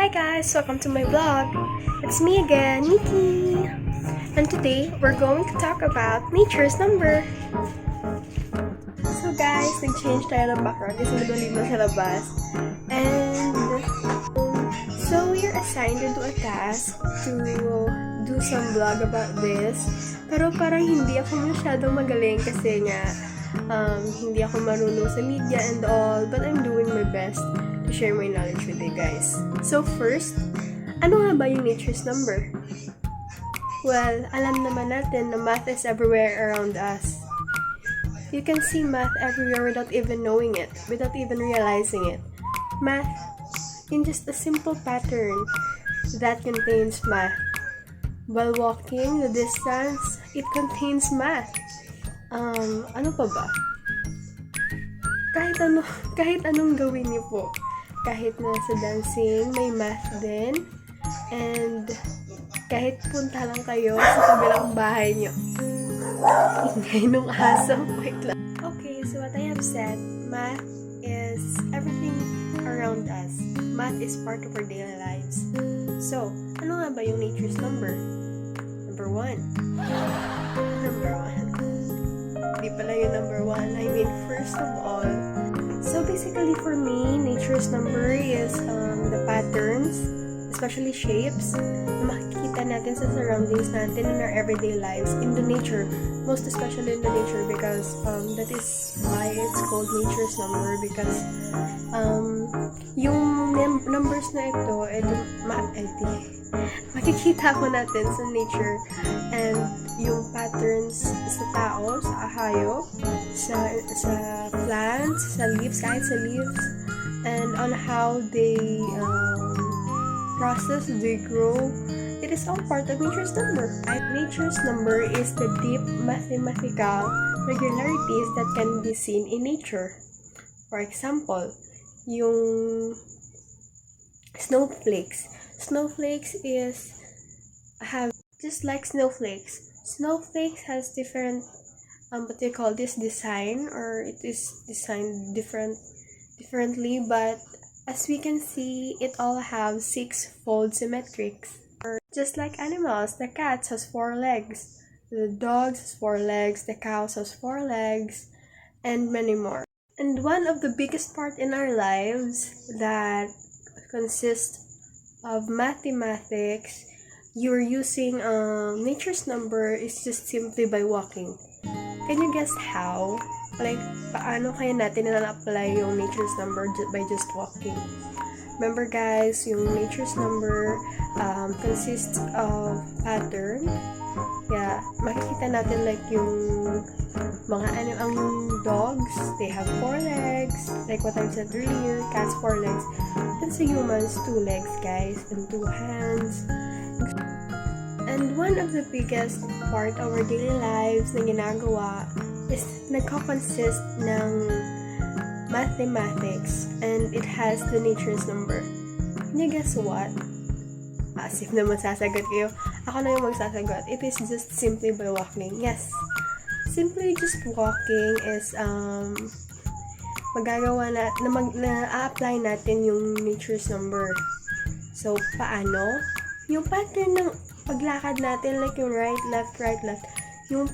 Hi guys, welcome to my vlog. It's me again, Nikki. And today, we're going to talk about nature's number. So guys, nag-change tayo ng background kasi madulim na sa labas. And so we're assigned to do a task to do some vlog about this. Pero parang hindi ako masyadong magaling kasi nga hindi ako marunong sa media and all, but I'm doing my best to share my knowledge with you guys. So first, ano nga ba yung nature's number? Well, alam naman natin na math is everywhere around us. You can see math everywhere without even knowing it, without even realizing it. Math in just a simple pattern that contains math. While walking the distance, it contains math. Ano pa ba? Kahit anong gawin niyo po. Kahit nasa dancing, may math din. And kahit punta lang kayo sa kabilang bahay niyo. Ingay nung aso. Wait lang. Okay, so what I have said, math is everything around us. Math is part of our daily lives. So, ano nga ba yung nature's number? Number 1. Number 1. Di pala yung number 1. I mean, first of all, so basically for me, nature's number is the patterns, especially shapes, na makikita natin sa surroundings natin in our everyday lives, in the nature, most especially in the nature, because that is why it's called nature's number, because yung numbers na ito, makikita ko natin sa nature, and yung patterns sa tao, sa hayop, sa plants, sa leaves, kahit sa leaves, and on how they process, they grow. It is all part of nature's number. Nature's number is the deep mathematical regularities that can be seen in nature. For example, yung snowflakes. Snowflakes have just like snowflakes. Snowflakes has different what they call this design, or it is designed differently, but as we can see, it all have 6-fold symmetrics. Just like animals, the cat has 4 legs, the dog has 4 legs, the cow has 4 legs, and many more. And one of the biggest part in our lives that consists of mathematics, you're using nature's number is just simply by walking. Can you guess how? Like, paano kaya natin na-apply yung nature's number by just walking? Remember guys, yung nature's number consists of pattern. Yeah, makikita natin like yung mga ang dogs, they have 4 legs, like what I said earlier, cats 4 legs, and sa humans 2 legs guys, and 2 hands. And one of the biggest part of our daily lives na ginagawa is nagko-consist ng mathematics, and it has the nature's number. Can you guess what? As if na magsasagot kayo, ako na yung magsasagot. It is just simply by walking. Yes, simply just walking is magagawa na-apply natin yung nature's number. So, paano? Yung pattern ng paglakad natin, like yung right, left, yung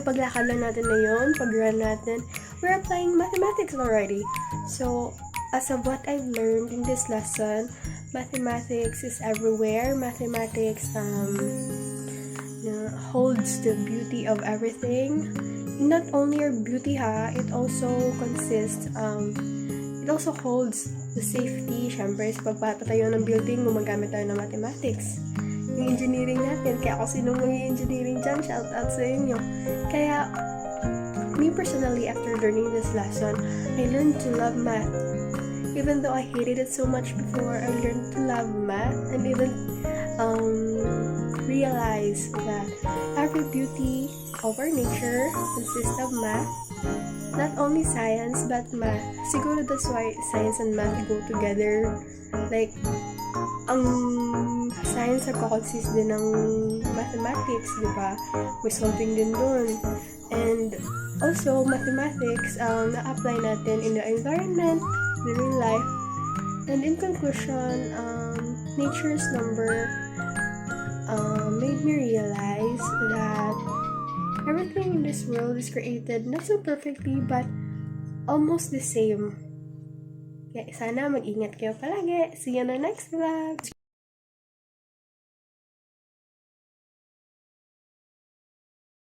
paglakad lang natin na yun, pag-run natin, we're applying mathematics already. So, as of what I've learned in this lesson, mathematics is everywhere. Mathematics holds the beauty of everything. Not only your beauty it also consists, it also holds the safety. Syempre, sa pagpapatayo ng building, gumagamit tayo ng mathematics. Yung engineering natin, kaya kung sino mag-engineering dyan, shout out sa inyo. Kaya, me personally, after learning this lesson, I learned to love math. Even though I hated it so much before, I learned to love math, and even realize that every beauty of our nature consists of math. Not only science, but math. Siguro that's why science and math go together. Like, ang science consist din ng mathematics, di ba? May something din dun. And also, mathematics, na-apply natin in the environment, in real life, And in conclusion, nature's number made me realize that everything in this world is created not so perfectly but almost the same. Kaya sana mag-ingat kayo palagi. See you on the next vlog!